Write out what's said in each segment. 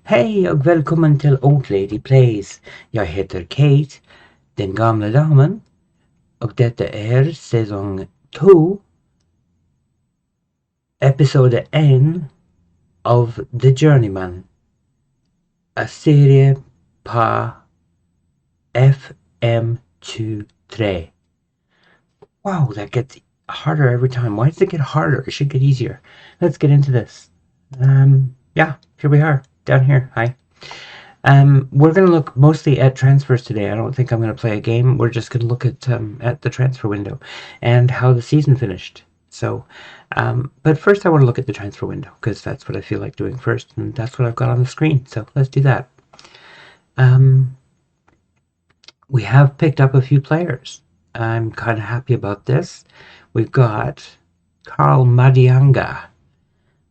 Hej och välkommen till Old Lady Plays. Jag heter Kate, den gamla damen, och detta är säsong 2, episod 1 av The Journeyman. En serie på FM23. Wow, that gets harder every time. Why does it get harder? It should get easier. Let's get into this. Yeah, here we are, down here. Hi. We're going to look mostly at transfers today. I don't think I'm going to play a game. We're just going to look at the transfer window and how the season finished. So, but first I want to look at the transfer window because that's what I feel like doing first, and that's what I've got on the screen. So let's do that. We have picked up a few players. I'm kind of happy about this. We've got Carl Madianga,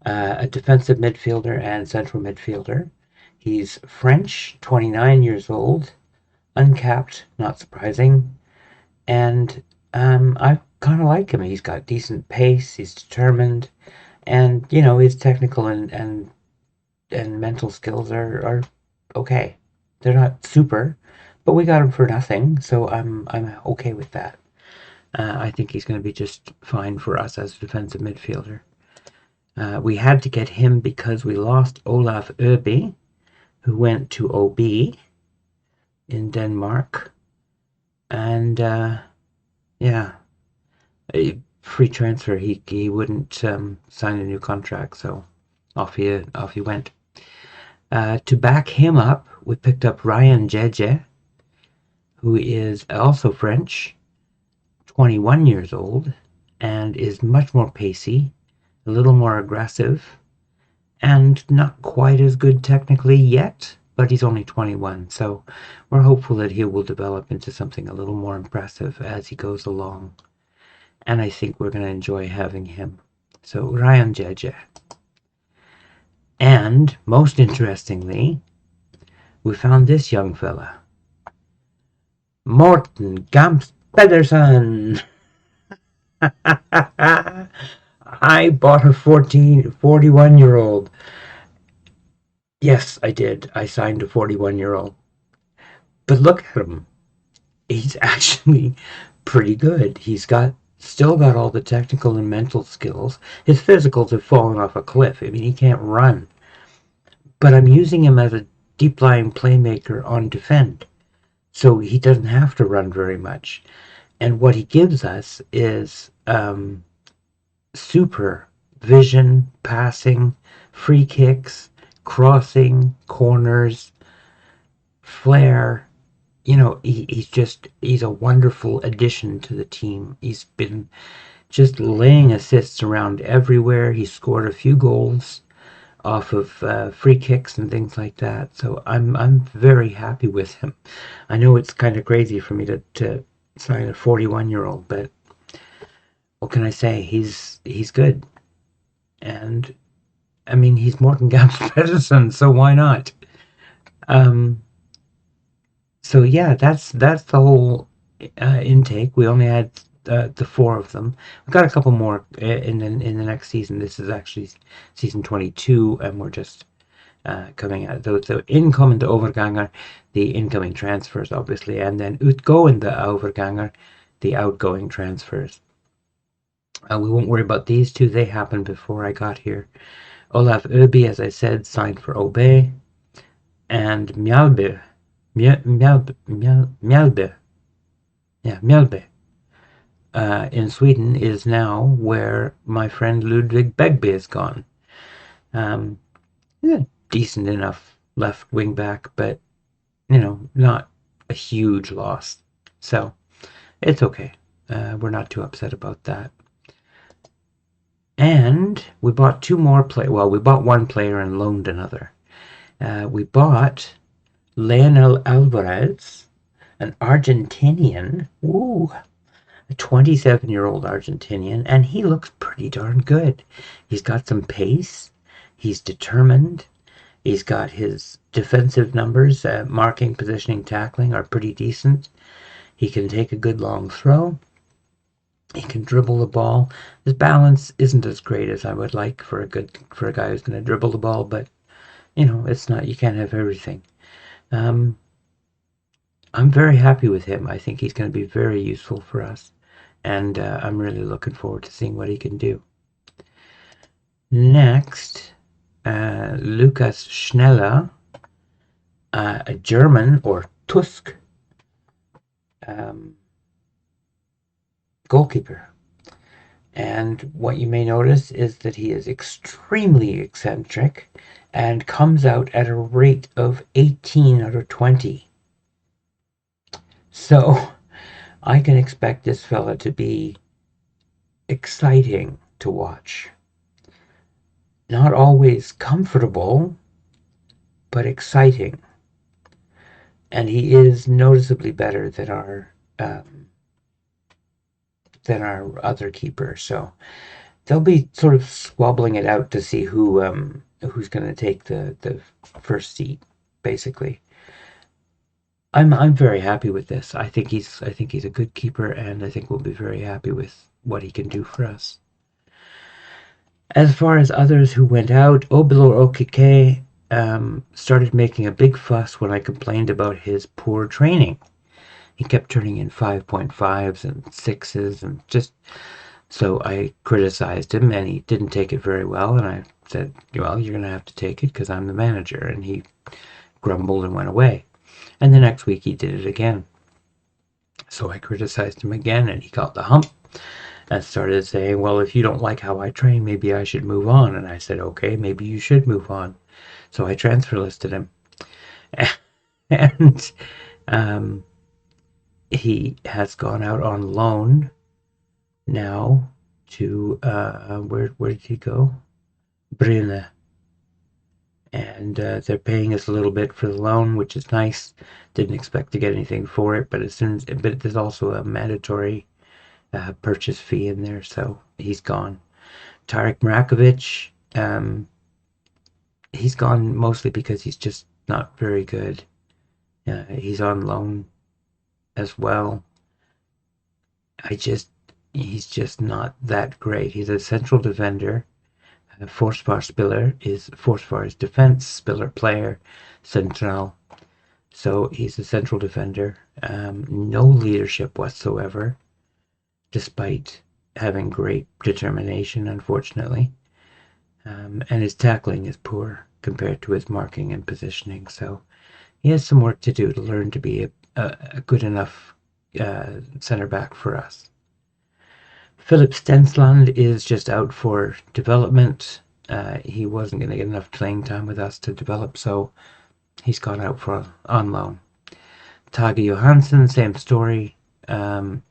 a defensive midfielder and central midfielder. He's French, 29 years old, uncapped, not surprising, and I kind of like him. He's got decent pace, he's determined, and his technical and mental skills are okay. They're not super, but we got him for nothing, so I'm okay with that. I think he's going to be just fine for us as a defensive midfielder. We had to get him because we lost Olaf Øby, who went to OB in Denmark, and yeah, a free transfer. He wouldn't sign a new contract, so off he went. To back him up, we picked up Ryan Jeje, who is also French, 21 years old, and is much more pacey, a little more aggressive, and not quite as good technically yet, but he's only 21, so we're hopeful that he will develop into something a little more impressive as he goes along. And I think we're going to enjoy having him. So Ryan Jeje. And most interestingly, we found this young fella, Morten Gamst Pedersen. I bought a 41-year-old. Yes, I did. I signed a 41-year-old. But look at him. He's actually pretty good. He's still got all the technical and mental skills. His physicals have fallen off a cliff. I mean, he can't run. But I'm using him as a deep-lying playmaker on defend. So he doesn't have to run very much. And what he gives us is super vision, passing, free kicks, crossing, corners, flair. He's a wonderful addition to the team. He's been just laying assists around everywhere. He scored a few goals off of free kicks and things like that. So I'm very happy with him. I know it's kind of crazy for me to sign a 41-year-old, but what can I say? He's good. And I mean, he's Morten Gamst Pedersen, so why not? So yeah, that's the whole intake. We only had the 4 of them. We got a couple more in the next season. This is actually season 22, and we're just coming at the inkommende overganger, the incoming transfers, obviously, and then utgående overganger, the outgoing transfers. We won't worry about these 2. They happened before I got here. Olaf Øby, as I said, signed for OB, and Mjälby, in Sweden is now where my friend Ludwig Begby has gone. Decent enough left wing back, but not a huge loss. So it's okay. We're not too upset about that. And we bought 2 more we bought 1 player and loaned another. We bought Leonel Alvarez, an Argentinian. Ooh, a 27-year-old Argentinian, and he looks pretty darn good. He's got some pace. He's determined. He's got his defensive numbers, marking, positioning, tackling are pretty decent. He can take a good long throw. He can dribble the ball. His balance isn't as great as I would like for a guy who's going to dribble the ball, but it's not, you can't have everything. I'm very happy with him. I think he's going to be very useful for us, and I'm really looking forward to seeing what he can do. Next, Lukas Schneller, a German, or Tusk, goalkeeper. And what you may notice is that he is extremely eccentric and comes out at a rate of 18 out of 20. So I can expect this fella to be exciting to watch. Not always comfortable, but exciting. And he is noticeably better than our other keeper. So they'll be sort of squabbling it out to see who's going to take the first seat, basically. I'm very happy with this. I think he's a good keeper, and I think we'll be very happy with what he can do for us. As far as others who went out, Obilor Okike started making a big fuss when I complained about his poor training. He kept turning in 5.5s and 6s, and just so I criticized him, and he didn't take it very well. And I said, "Well, you're going to have to take it because I'm the manager." And he grumbled and went away. And the next week he did it again. So I criticized him again, and he got the hump and started saying, "Well, if you don't like how I train, maybe I should move on." And I said, "Okay, maybe you should move on." So I transfer listed him. And he has gone out on loan now to, where did he go? Brille. And they're paying us a little bit for the loan, which is nice. Didn't expect to get anything for it, but there's also a mandatory purchase fee in there, so he's gone. Tarek Mrakovic, he's gone mostly because he's just not very good. He's on loan as well. He's just not that great. He's a central defender. Forsvarsspiller is defense spiller player, central. So he's a central defender. No leadership whatsoever, despite having great determination, unfortunately. And his tackling is poor compared to his marking and positioning. So he has some work to do to learn to be a good enough center back for us. Philip Stensland is just out for development. He wasn't going to get enough playing time with us to develop, so he's gone out on loan. Tage Johansson, same story. Don't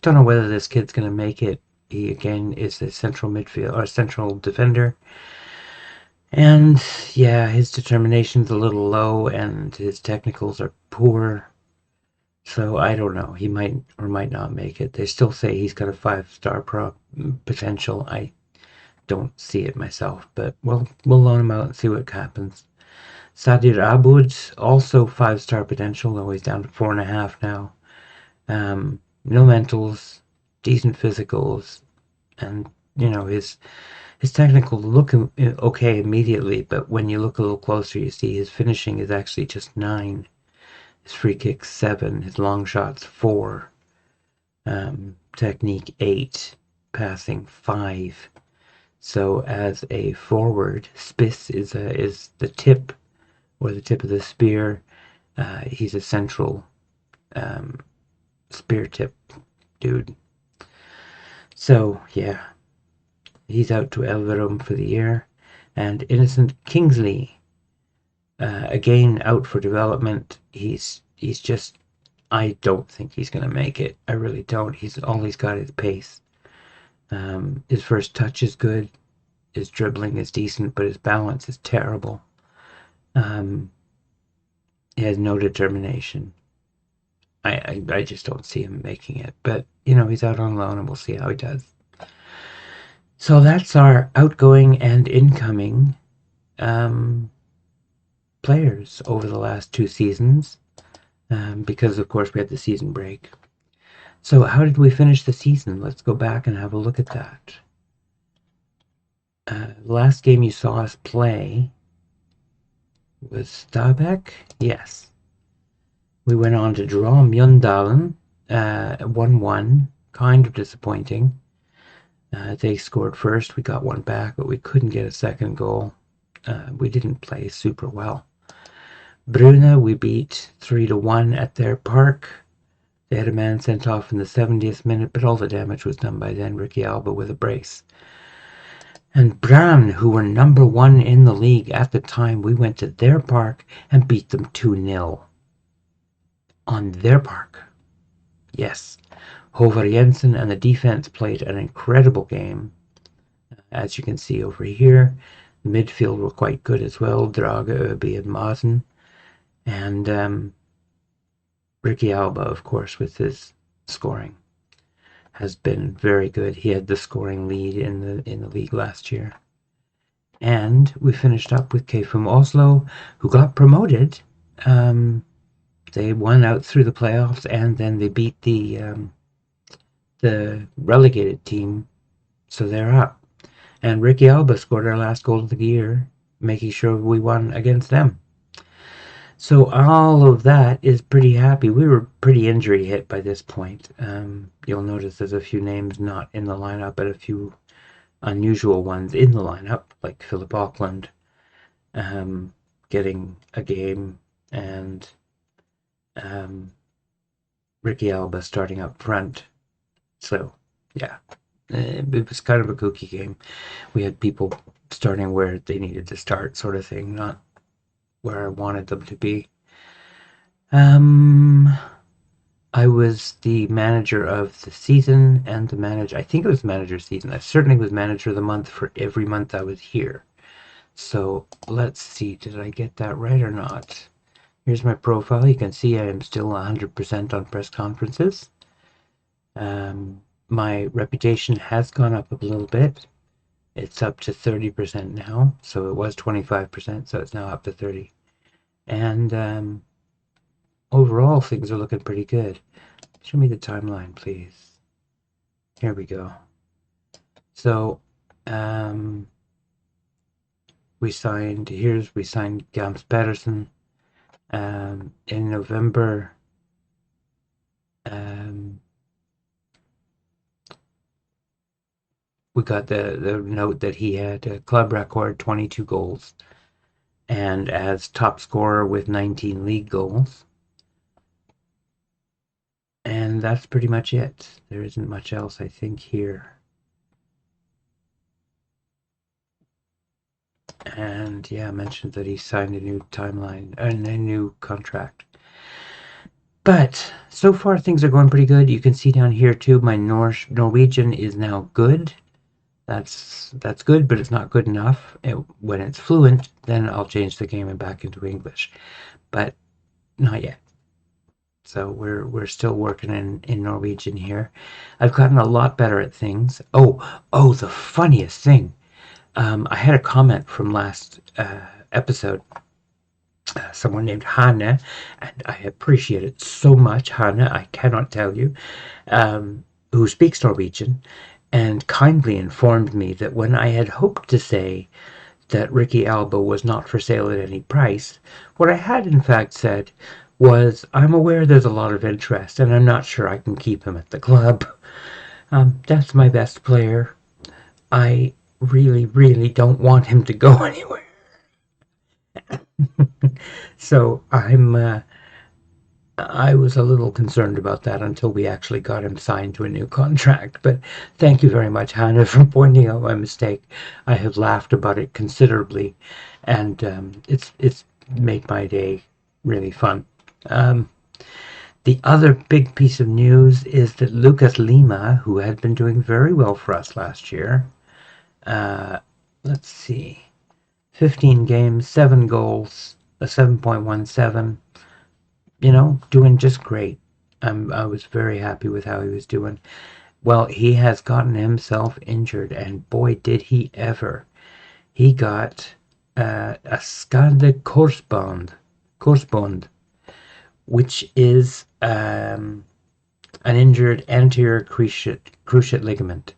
know whether this kid's going to make it. He again is a central midfield or central defender, and yeah, his determination's a little low, and his technicals are poor. So I don't know. He might or might not make it. They still say he's got a 5-star potential. I don't see it myself, but we'll loan him out and see what happens. Sadir Aboud, also 5-star potential, though he's down to 4.5 now. No mentals, decent physicals, and his technical look okay immediately, but when you look a little closer, you see his finishing is actually just 9. His free kicks 7, his long shots 4, technique 8, passing 5. So as a forward, Spiss is the tip, or the tip of the spear. He's a central spear tip dude. So yeah, he's out to Elverum for the year. And Innocent Kingsley, again out for development. He's just, I don't think he's going to make it. I really don't. All he's got is pace. His first touch is good. His dribbling is decent, but his balance is terrible. He has no determination. I just don't see him making it. But, he's out on loan, and we'll see how he does. So that's our outgoing and incoming players over the last 2 seasons, because of course we had the season break. So how did we finish the season? Let's go back and have a look at that. Last game you saw us play, was Stabæk. Yes. We went on to draw Mjøndalen 1-1. Kind of disappointing. They scored first. We got one back, but we couldn't get a second goal. We didn't play super well. Bruna, we beat 3-1 at their park. They had a man sent off in the 70th minute, but all the damage was done by then. Ricky Alba with a brace. And Brann, who were number 1 in the league at the time, we went to their park and beat them 2-0. On their park. Yes. Håvard Jensen and the defense played an incredible game. As you can see over here, the midfield were quite good as well. Drage, Øby, and Maasen. And Ricky Alba, of course, with his scoring, has been very good. He had the scoring lead in the league last year. And we finished up with KFUM Oslo, who got promoted. They won out through the playoffs, and then they beat the relegated team, so they're up. And Ricky Alba scored our last goal of the year, making sure we won against them. So all of that is pretty happy. We were pretty injury hit by this point. You'll notice there's a few names not in the lineup, but a few unusual ones in the lineup, like Philip Auckland getting a game, and Ricky Alba starting up front. So, yeah, it was kind of a kooky game. We had people starting where they needed to start, sort of thing, not where I wanted them to be. I was the manager of the season and I think it was manager season. I certainly was manager of the month for every month I was here. So let's see, did I get that right or not? Here's my profile. You can see I am still 100% on press conferences. My reputation has gone up a little bit. It's up to 30% now, so it was 25%, so it's now up to 30. And overall, things are looking pretty good. Show me the timeline, please. Here we go. So, we signed Gams Patterson in November. We got the note that he had a club record 22 goals and as top scorer with 19 league goals. And that's pretty much it. There isn't much else, I think, here. And yeah, I mentioned that he signed a new timeline and a new contract. But so far things are going pretty good. You can see down here too, my Norwegian is now good. That's good, but it's not good enough. When it's fluent, then I'll change the game and back into English, but not yet. So we're still working in Norwegian here. I've gotten a lot better at things. Oh, the funniest thing. I had a comment from last episode. Someone named Hanne, and I appreciate it so much, Hanne, I cannot tell you, who speaks Norwegian, and kindly informed me that when I had hoped to say that Ricky Alba was not for sale at any price, what I had in fact said was, I'm aware there's a lot of interest, and I'm not sure I can keep him at the club. That's my best player. I really, really don't want him to go anywhere. So I was a little concerned about that until we actually got him signed to a new contract. But thank you very much, Hannah, for pointing out my mistake. I have laughed about it considerably, and it's made my day really fun. The other big piece of news is that Lucas Lima, who had been doing very well for us last year, let's see, 15 games, 7 goals, a 7.17, doing just great. I was very happy with how he was doing. Well, he has gotten himself injured, and boy, did he ever. He got a skade korsbånd, which is an injured anterior cruciate ligament.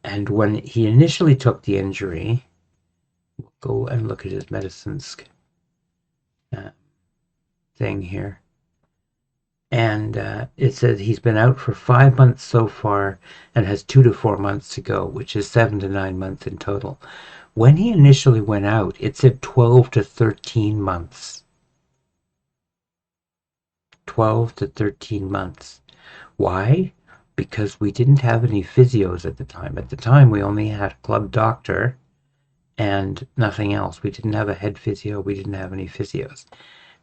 And when he initially took the injury, we'll go and look at his medicines. thing here. And it says he's been out for 5 months so far and has 2 to 4 months to go, which is 7 to 9 months in total. When he initially went out, it said 12 to 13 months. 12 to 13 months. Why? Because we didn't have any physios at the time. At the time, we only had a club doctor and nothing else. We didn't have a head physio. We didn't have any physios.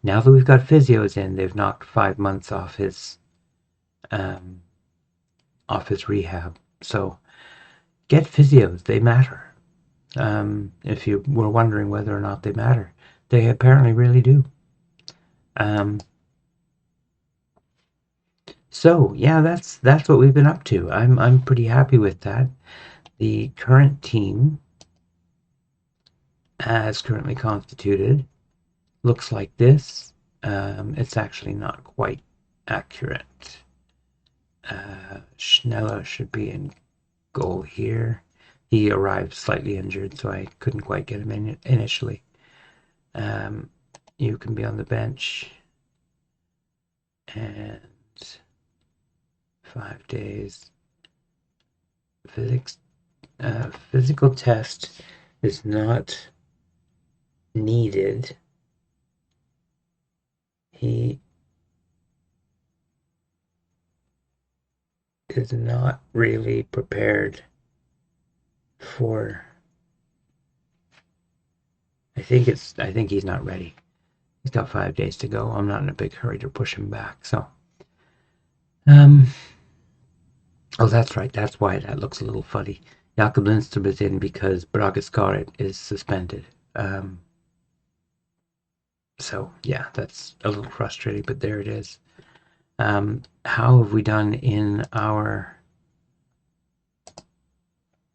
Now that we've got physios in, they've knocked 5 months off his rehab. So get physios. They matter. If you were wondering whether or not they matter, they apparently really do. So yeah, that's what we've been up to. I'm pretty happy with that. The current team, as currentently constituted, looks like this. It's actually not quite accurate. Schneller should be in goal here. He arrived slightly injured, so I couldn't quite get him in initially. You can be on the bench. And 5 days. Physical test is not needed. He is not really prepared for. I think he's not ready. He's got 5 days to go. I'm not in a big hurry to push him back. So, oh, that's right. That's why that looks a little funny. Jakob Lindström is in because Bragaskaret is suspended. So yeah, that's a little frustrating, but there it is. How have we done in our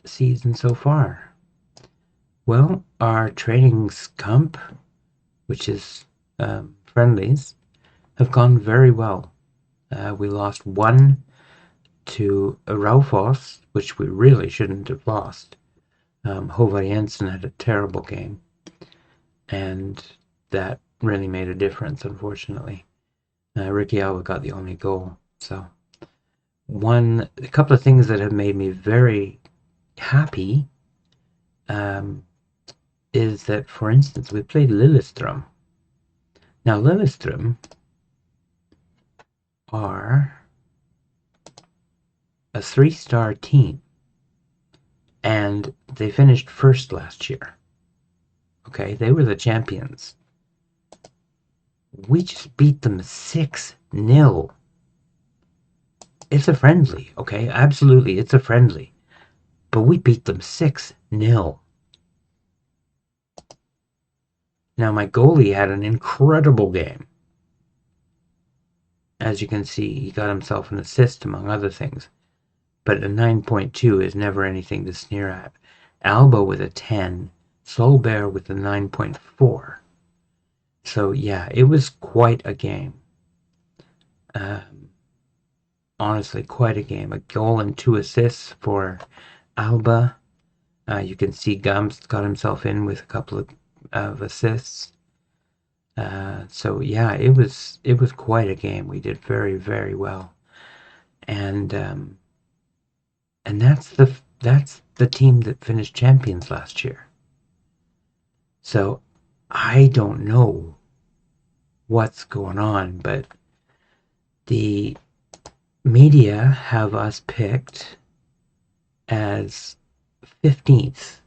season so far? Well, our trainingskamp, which is friendlies, have gone very well. We lost 1 to Raufoss, which we really shouldn't have lost. Håvard Jensen had a terrible game, and that really made a difference, unfortunately. Ricky Alba got the only goal. So a couple of things that have made me very happy is that, for instance, we played Lillestrøm. Now, Lillestrøm are a 3-star team, and they finished first last year. Okay, they were the champions. We just beat them 6-0. It's a friendly, okay? Absolutely, it's a friendly. But we beat them 6-0. Now, my goalie had an incredible game. As you can see, he got himself an assist, among other things. But a 9.2 is never anything to sneer at. Alba with a 10. Solberg with a 9.4. So yeah, it was quite a game. Honestly, quite a game. A goal and 2 assists for Alba. You can see Gums got himself in with a couple of assists. So yeah, it was quite a game. We did very, very well, and that's the team that finished champions last year. So I don't know what's going on, but the media have us picked as 15th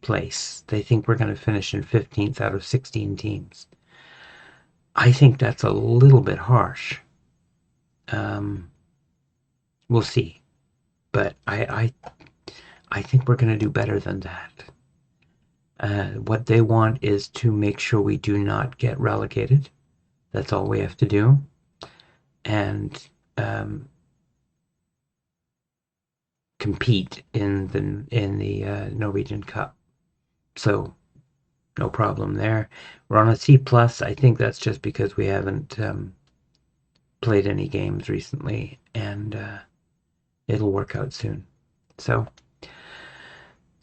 place. They think we're going to finish in 15th out of 16 teams. I think that's a little bit harsh. We'll see. But I think we're going to do better than that. What they want is to make sure we do not get relegated. That's all we have to do. And compete in the Norwegian Cup. So no problem there. We're on a C+. I think that's just because we haven't played any games recently, and it'll work out soon. So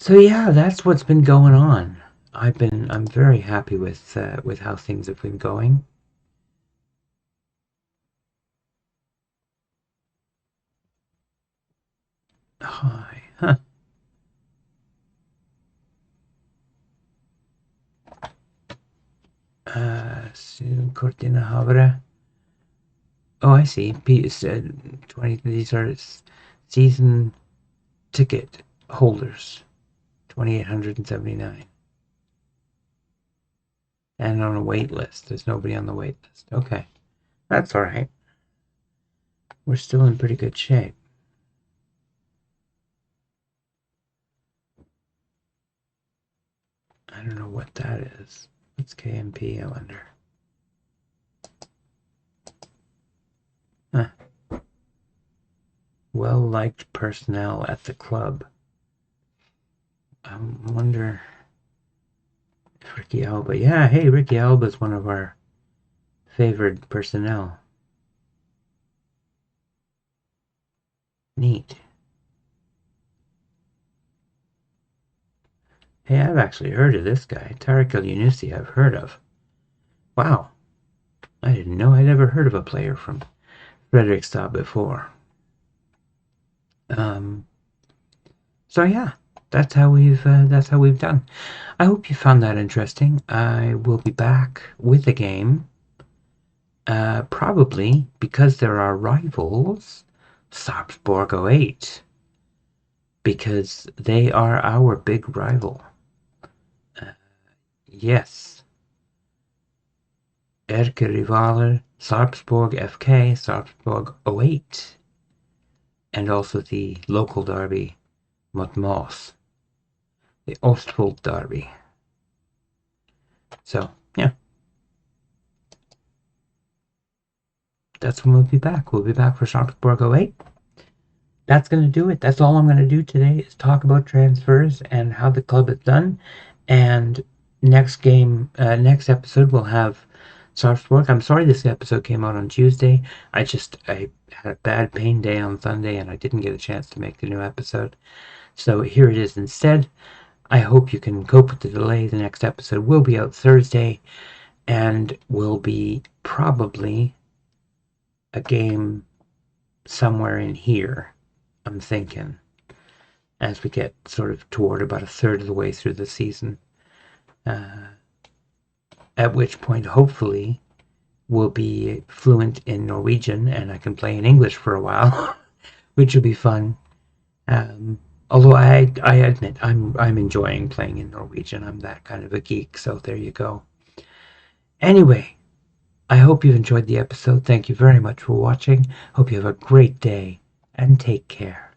yeah, that's what's been going on. I'm very happy with how things have been going. Hi. Huh. Cortina Havre. Oh, I see. 20. These are season ticket holders. 2,879. And on a wait list. There's nobody on the wait list. Okay. That's all right. We're still in pretty good shape. I don't know what that is. What's KMP, I wonder? Huh. Well-liked personnel at the club. I wonder if Ricky Alba. Yeah, hey, Ricky Alba is one of our favored personnel. Neat. Hey, I've actually heard of this guy. Tarek El-Yunusi I've heard of. Wow. I didn't know I'd ever heard of a player from Fredrikstad before. So yeah, that's how we've done. I hope you found that interesting. I will be back with a game. Probably because there are rivals, Sarpsborg 08, because they are our big rival. Yes. Erkerivaler, Sarpsborg FK, Sarpsborg 08, and also the local derby, mot Moss, the Ostfold derby. So, yeah. That's when we'll be back. We'll be back for Sarpsborg 08. That's going to do it. That's all I'm going to do today is talk about transfers and how the club is done. And next episode, we'll have Sarpsborg. I'm sorry this episode came out on Tuesday. I had a bad pain day on Sunday and I didn't get a chance to make the new episode. So here it is instead. I hope you can cope with the delay. The next episode will be out Thursday and will be probably a game somewhere in here, I'm thinking, as we get sort of toward about a third of the way through the season. At which point, hopefully, we'll be fluent in Norwegian and I can play in English for a while, which will be fun. Although I admit I'm enjoying playing in Norwegian. I'm that kind of a geek, so there you go. Anyway, I hope you've enjoyed the episode. Thank you very much for watching. Hope you have a great day and take care.